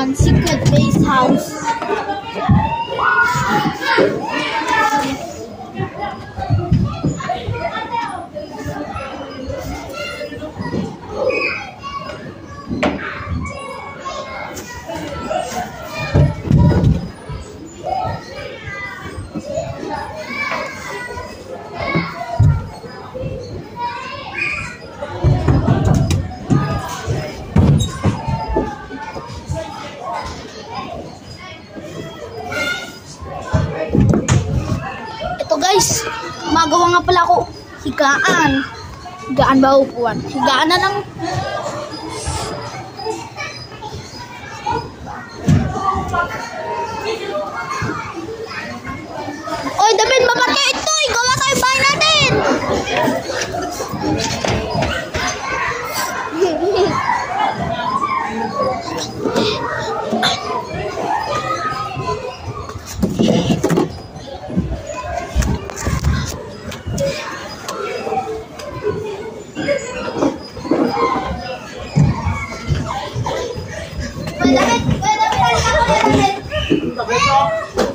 Yan, secret base house. Guys, magawa nga pala ako higaan. Higaan ba upuan? Higaan na lang. Oy, David, mamatay ito. Gawa tayo bahay natin.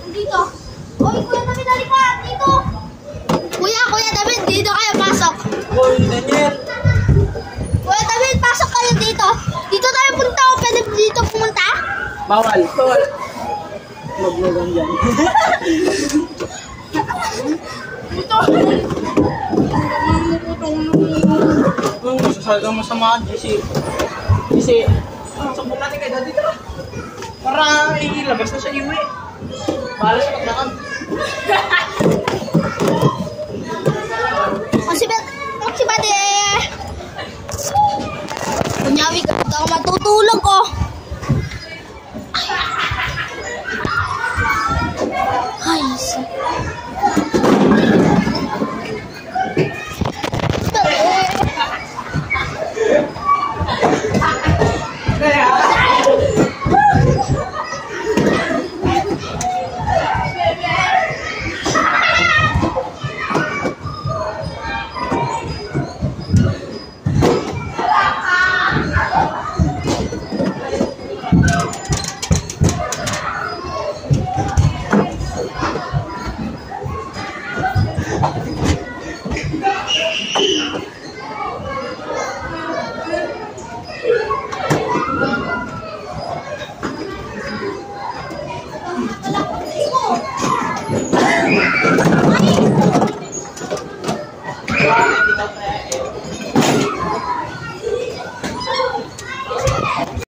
Dito. Oy, Kuya David, halika. Dito. Kuya David, dito kayo pasok. Oy, Daniel. Kuya David, pasok kayo dito. Dito tayo punta. O pwede dito pumunta? Bawal. Maglagang dyan. Dito. Sasagang masama, JC. Sabog natin kayo dito. Para ilabas na siya iwi. Bahala sa pagdakan. Si Bade. Kunyawi ka ako matutulog ko. Ay,